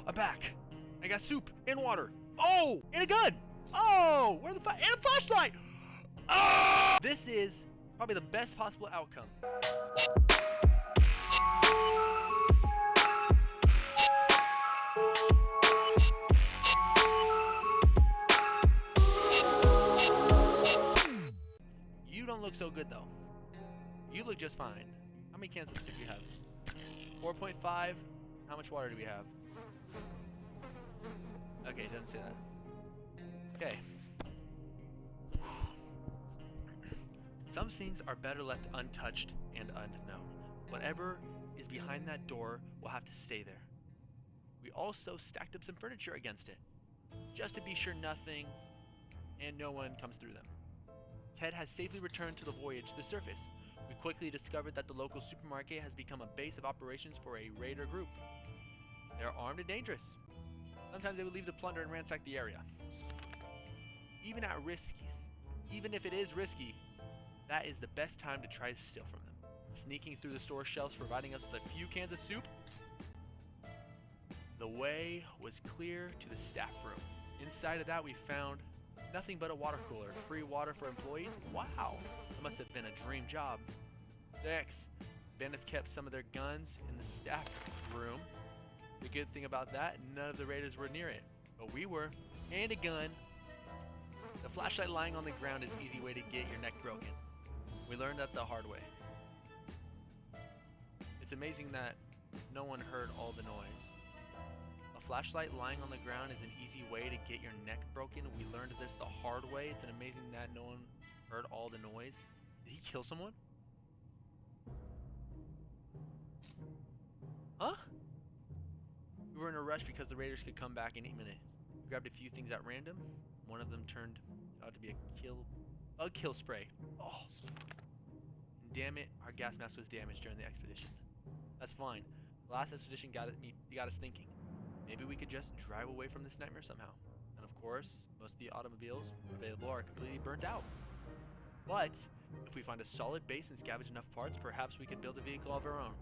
I'm back. I got soup and water. Oh, and a gun. Oh, where the fuck? And a flashlight. Oh! This is probably the best possible outcome. You don't look so good though. You look just fine. How many cans of soup do you have? 4.5. How much water do we have? Okay, it doesn't say that. Okay. Some things are better left untouched and unknown. Whatever is behind that door will have to stay there. We also stacked up some furniture against it, just to be sure nothing and no one comes through them. Ted has safely returned to the voyage to the surface. We quickly discovered that the local supermarket has become a base of operations for a raider group. They are armed and dangerous. Sometimes they would leave to plunder and ransack the area. Even if it is risky, that is the best time to try to steal from them. Sneaking through the store shelves, providing us with a few cans of soup. The way was clear to the staff room. Inside of that we found nothing but a water cooler. Free water for employees? Wow! That must have been a dream job. 6. Bandits kept some of their guns in the staff room. The good thing about that, none of the raiders were near it. But we were. And a gun. The flashlight lying on the ground is an easy way to get your neck broken. We learned that the hard way. It's amazing that no one heard all the noise. A flashlight lying on the ground is an easy way to get your neck broken. We learned this the hard way. It's amazing that no one heard all the noise. Did he kill someone? Huh? We were in a rush because the raiders could come back any minute. We grabbed a few things at random. One of them turned out to be a kill spray. Oh. And damn it, our gas mask was damaged during the expedition. That's fine. The last expedition got us thinking. Maybe we could just drive away from this nightmare somehow. And of course, most of the automobiles available are completely burnt out. But if we find a solid base and scavenge enough parts, perhaps we could build a vehicle of our own.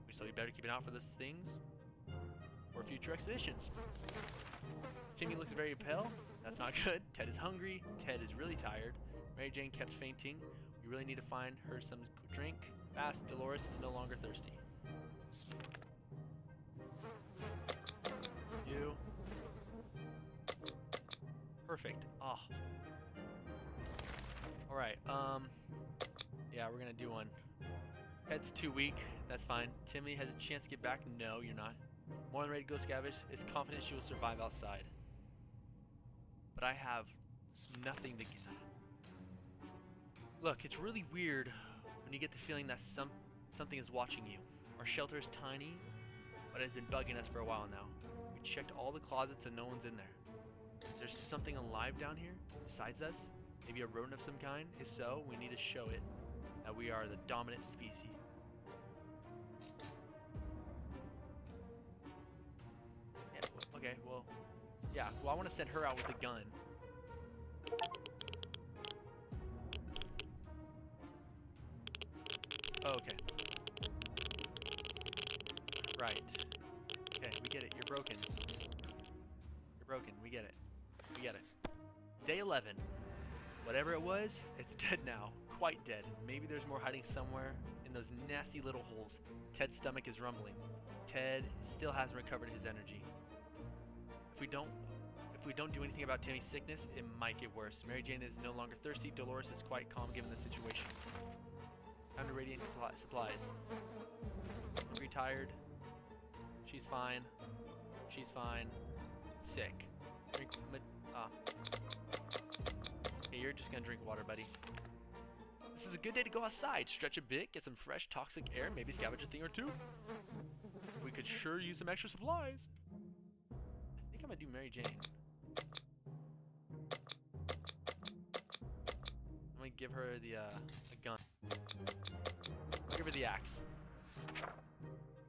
We still be better keeping out for those things for future expeditions. Timmy looks very pale. That's not good. Ted is hungry. Ted is really tired. Mary Jane kept fainting. We really need to find her some drink. Fast. Dolores is no longer thirsty. You. Perfect. Ah. Alright, yeah, we're gonna do one. Ted's too weak. That's fine. Timmy has a chance to get back. No, you're not. More than ready to go scavenge. Is confident she will survive outside. But I have nothing to get. Look, it's really weird when you get the feeling that something is watching you. Our shelter is tiny, but it's been bugging us for a while now. We checked all the closets and no one's in there. There's something alive down here besides us? Maybe a rodent of some kind? If so, we need to show it that we are the dominant species. Yeah, okay, well, yeah, well, I want to send her out with a gun. Oh, okay. Right. Okay, we get it. You're broken. You're broken. We get it. We get it. Day 11. Whatever it was, it's dead now. Quite dead. Maybe there's more hiding somewhere in those nasty little holes. Ted's stomach is rumbling. Ted still hasn't recovered his energy. If we don't do anything about Timmy's sickness, it might get worse. Mary Jane is no longer thirsty. Dolores is quite calm given the situation. Time to radiant supplies. Retired. She's fine. She's fine. Sick. Drink. Hey, you're just gonna drink water, buddy. This is a good day to go outside, stretch a bit, get some fresh toxic air, maybe scavenge a thing or two. We could sure use some extra supplies. I think I'm gonna do Mary Jane. I'm gonna give her the gun. I'll give her the axe.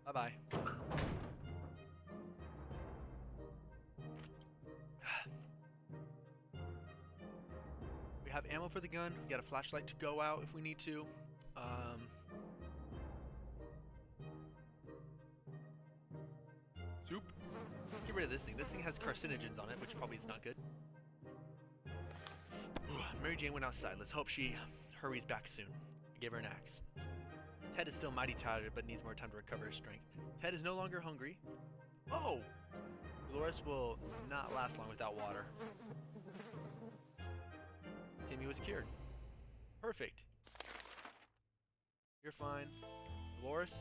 Bye-bye. We have ammo for the gun. We got a flashlight to go out if we need to. Soup. get rid of this thing. This thing has carcinogens on it, which probably is not good. Mary Jane went outside. Let's hope she hurries back soon. I gave her an axe. Ted is still mighty tired, but needs more time to recover his strength. Ted is no longer hungry. Oh! Dolores will not last long without water. Timmy was cured. Perfect. You're fine. Dolores,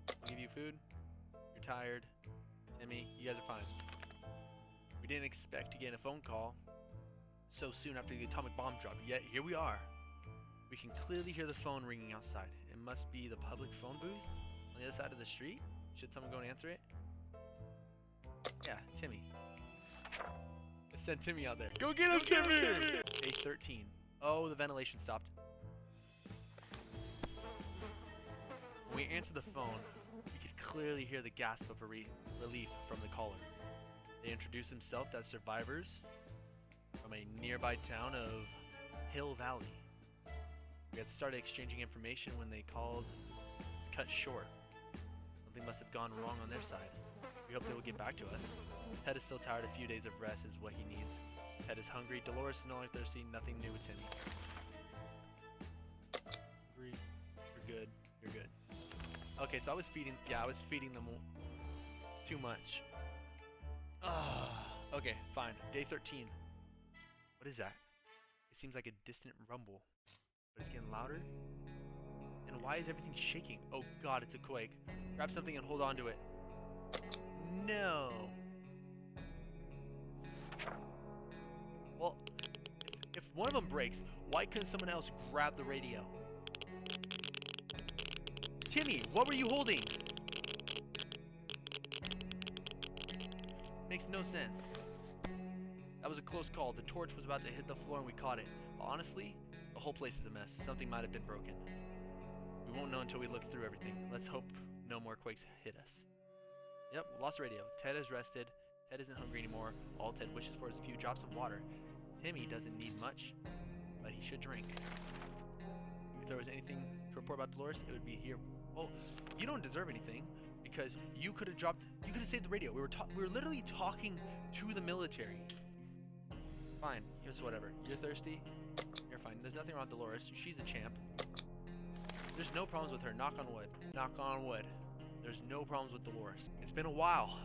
I'll give you food. You're tired. Timmy, you guys are fine. We didn't expect to get a phone call so soon after the atomic bomb drop, yet here we are. We can clearly hear the phone ringing outside. It must be the public phone booth on the other side of the street. Should someone go and answer it? Yeah, Timmy. Let's send Timmy out there. Go get him, Timmy! Day 13. Oh, the ventilation stopped. When we answered the phone, we could clearly hear the gasp of relief from the caller. They introduced themselves as survivors from a nearby town of Hill Valley. We had started exchanging information when they called. It's cut short. Something must have gone wrong on their side. We hope they will get back to us. Ted is still tired. A few days of rest is what he needs. Ted is hungry. Dolores is no longer thirsty. Nothing new with Timmy. Hungry. You're good. You're good. Okay, so I was feeding them too much. Okay, fine. Day 13. What is that? It seems like a distant rumble, but it's getting louder. And why is everything shaking? Oh god, it's a quake. Grab something and hold on to it. No. Well, if one of them breaks, why couldn't someone else grab the radio? Timmy, what were you holding? Makes no sense. That was a close call. The torch was about to hit the floor and we caught it. But honestly, the whole place is a mess. Something might have been broken. We won't know until we look through everything. Let's hope no more quakes hit us. Yep, lost radio. Ted has rested. Ted isn't hungry anymore. All Ted wishes for is a few drops of water. Timmy doesn't need much, but he should drink. If there was anything to report about Dolores, it would be here. Well, you don't deserve anything because you could have saved the radio. We were literally talking to the military. Fine, just whatever. You're thirsty? You're fine. There's nothing wrong with Dolores. She's a champ. There's no problems with her. Knock on wood. Knock on wood. There's no problems with Dolores. It's been a while.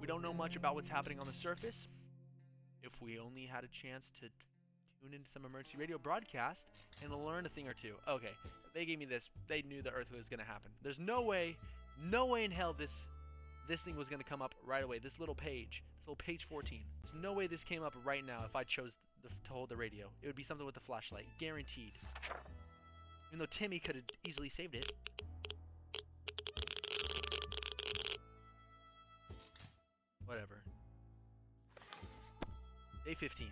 We don't know much about what's happening on the surface. If we only had a chance to tune into some emergency radio broadcast and learn a thing or two. Okay, they gave me this. They knew the earthquake was going to happen. There's no way in hell this thing was going to come up right away. This little page, page 14. There's no way this came up right now if I chose to hold the radio. It would be something with the flashlight, guaranteed. Even though Timmy could have easily saved it. Whatever. Day 15.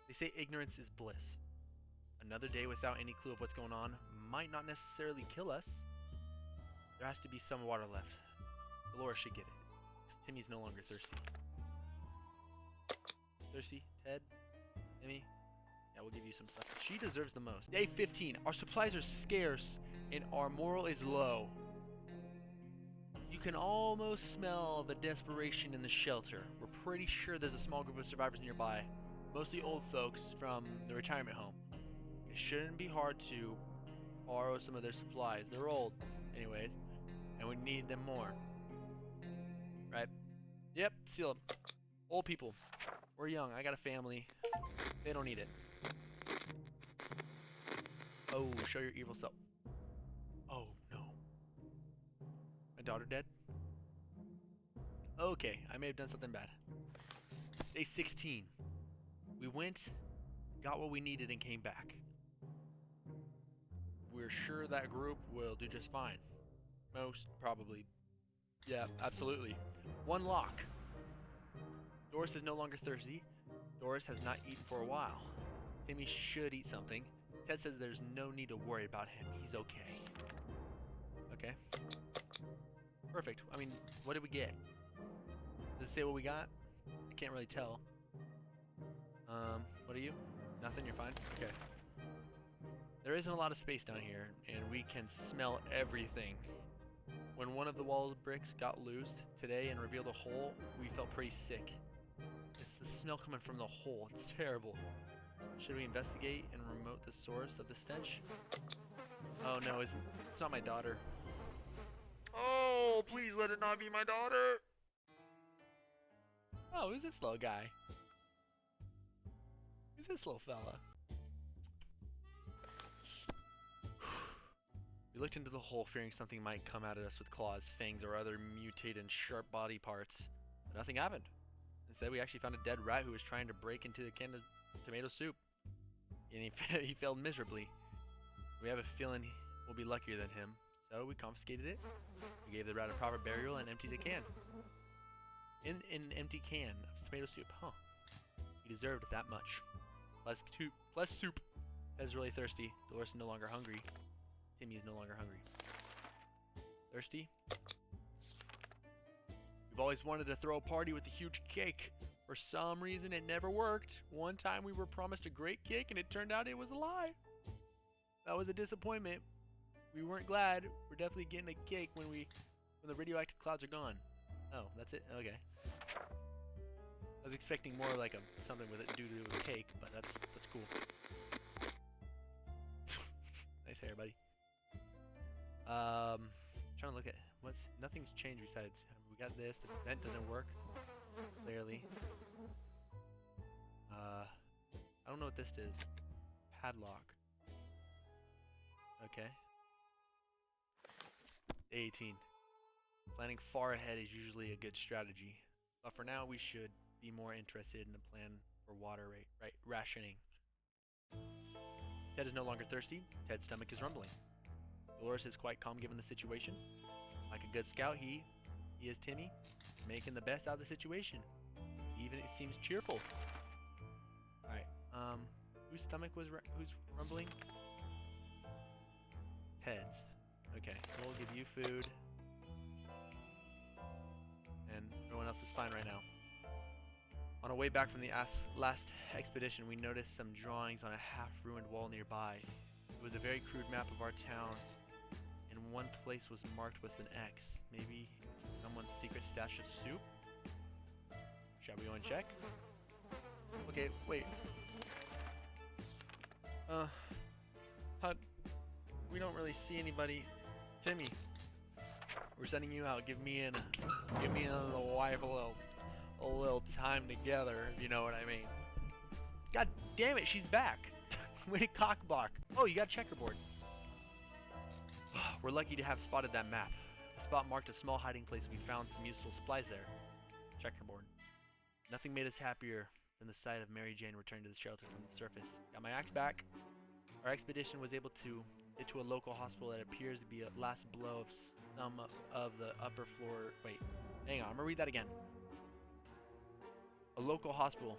They say ignorance is bliss. Another day without any clue of what's going on might not necessarily kill us. There has to be some water left. Dolores should get it. Timmy's no longer thirsty. Thirsty? Ted? Timmy? Yeah, we'll give you some stuff. She deserves the most. Day 15. Our supplies are scarce and our morale is low. You can almost smell the desperation in the shelter. We're pretty sure there's a small group of survivors nearby. Mostly old folks from the retirement home. It shouldn't be hard to borrow some of their supplies. They're old, anyways, and we need them more. Right? Yep, seal them. Old people. We're young. I got a family. They don't need it. Oh, show your evil self. Oh, no. My daughter dead? Okay, I may have done something bad. Day 16. We went, got what we needed, and came back. We're sure that group will do just fine. Most, probably. Yeah, absolutely. One lock. Doris is no longer thirsty. Doris has not eaten for a while. Timmy should eat something. Ted says there's no need to worry about him. He's okay. Okay. Perfect. I mean, what did we get? Does it say what we got? I can't really tell. What are you? Nothing? You're fine? Okay. There isn't a lot of space down here, and we can smell everything. When one of the wall bricks got loose today and revealed a hole, we felt pretty sick. It's the smell coming from the hole. It's terrible. Should we investigate and remote the source of the stench? Oh no, it's not my daughter. Oh, please let it not be my daughter. Oh, who's this little guy? Who's this little fella? We looked into the hole, fearing something might come at us with claws, fangs, or other mutated and sharp body parts. But nothing happened. Instead, we actually found a dead rat who was trying to break into the can of tomato soup. And he failed miserably. We have a feeling we'll be luckier than him, so we confiscated it. We gave the rat a proper burial and emptied the can. In an empty can of tomato soup, huh? He deserved that much. Plus soup. Ted's really thirsty. Dolores is no longer hungry. Timmy is no longer hungry. Thirsty? We've always wanted to throw a party with a huge cake. For some reason, it never worked. One time we were promised a great cake, and it turned out it was a lie. That was a disappointment. We weren't glad. We're definitely getting a cake when the radioactive clouds are gone. Oh, that's it? Okay. I was expecting more like something with it to do with a cake, but that's cool. Nice hair, buddy. Trying to look at nothing's changed besides we got this. The vent doesn't work clearly. I don't know what this is. Padlock. Okay. 18. Planning far ahead is usually a good strategy, but for now we should be more interested in a plan for water rationing. Ted is no longer thirsty. Ted's stomach is rumbling. Dolores is quite calm given the situation. Like a good scout, he is Timmy, making the best out of the situation. Even it seems cheerful. Alright, whose stomach was who's rumbling? Ted's. Okay, we'll give you food. And everyone else is fine right now. On our way back from the last expedition, we noticed some drawings on a half-ruined wall nearby. It was a very crude map of our town, and one place was marked with an X. Maybe someone's secret stash of soup? Shall we go and check? Okay, wait. We don't really see anybody. Timmy, we're sending you out. Give me and the wife a little time together, if you know what I mean. God damn it, she's back. Way to cock block. Oh, you got a checkerboard. We're lucky to have spotted that map. The spot marked a small hiding place. We found some useful supplies there. Checkerboard. Nothing made us happier than the sight of Mary Jane returning to the shelter from the surface. Got my axe back. Our expedition was able to get to a local hospital that appears to be a last blow of some of the upper floor. Wait, hang on, I'm gonna read that again. A local hospital.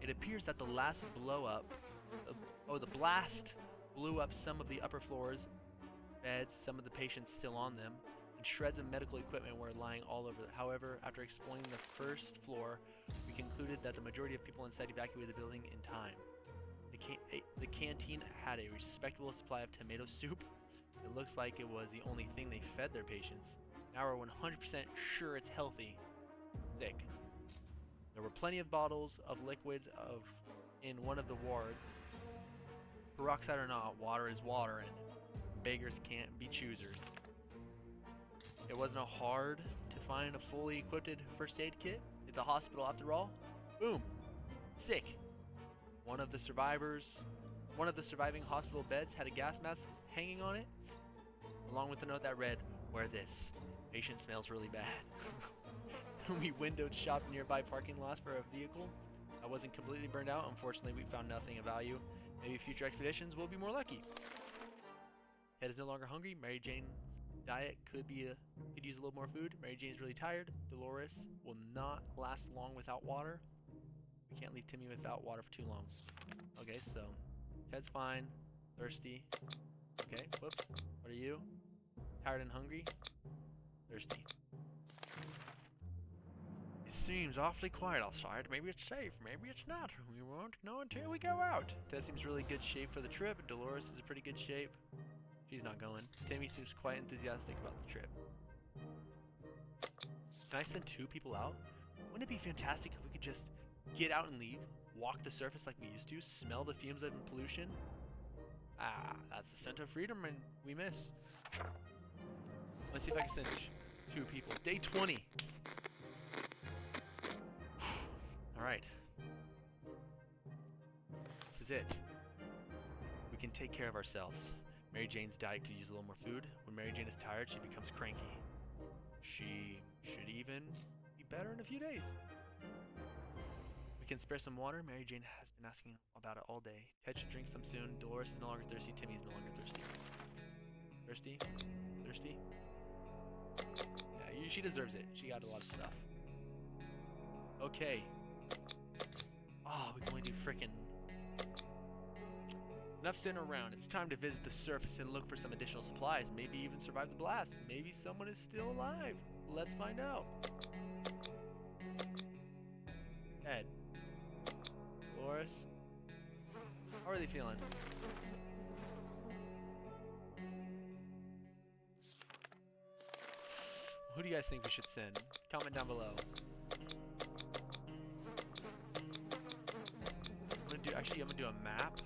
It appears that the last blow up, the blast blew up some of the upper floors, beds, some of the patients still on them, and shreds of medical equipment were lying all over. However, after exploring the first floor, we concluded that the majority of people inside evacuated the building in time. The canteen had a respectable supply of tomato soup. It looks like it was the only thing they fed their patients. Now we're 100% sure it's healthy. Sick. There were plenty of bottles of liquids in one of the wards. Peroxide or not, water is water, and beggars can't be choosers. It wasn't hard to find a fully equipped first aid kit. It's a hospital after all. Boom. Sick. One of the surviving hospital beds had a gas mask hanging on it, along with a note that read, "Wear this. Patient smells really bad." We windowed shopped nearby parking lots for a vehicle that wasn't completely burned out. Unfortunately, we found nothing of value. Maybe future expeditions will be more lucky. Ted is no longer hungry. Mary Jane's diet could use a little more food. Mary Jane's really tired. Dolores will not last long without water. We can't leave Timmy without water for too long. Okay, so Ted's fine. Thirsty. Okay, whoops. What are you? Tired and hungry? Thirsty. It seems awfully quiet outside. Maybe it's safe. Maybe it's not. We won't know until we go out. Ted seems really good shape for the trip. Dolores is in pretty good shape. She's not going. Timmy seems quite enthusiastic about the trip. Can I send 2 people out? Wouldn't it be fantastic if we could just get out and leave, walk the surface like we used to, smell the fumes of pollution? Ah, that's the scent of freedom and we miss. Let's see if I can send 2 people. Day 20. Alright. This is it. We can take care of ourselves. Mary Jane's diet could use a little more food. When Mary Jane is tired, she becomes cranky. She should even be better in a few days. We can spare some water. Mary Jane has been asking about it all day. Ted should drink some soon. Dolores is no longer thirsty. Timmy is no longer thirsty. Thirsty? Thirsty? Yeah, she deserves it. She got a lot of stuff. Okay. Oh, we can only do frickin'. Enough sitting around. It's time to visit the surface and look for some additional supplies. Maybe even survive the blast. Maybe someone is still alive. Let's find out. Ed. Dolores. How are they feeling? Who do you guys think we should send? Comment down below. I'm gonna do a map.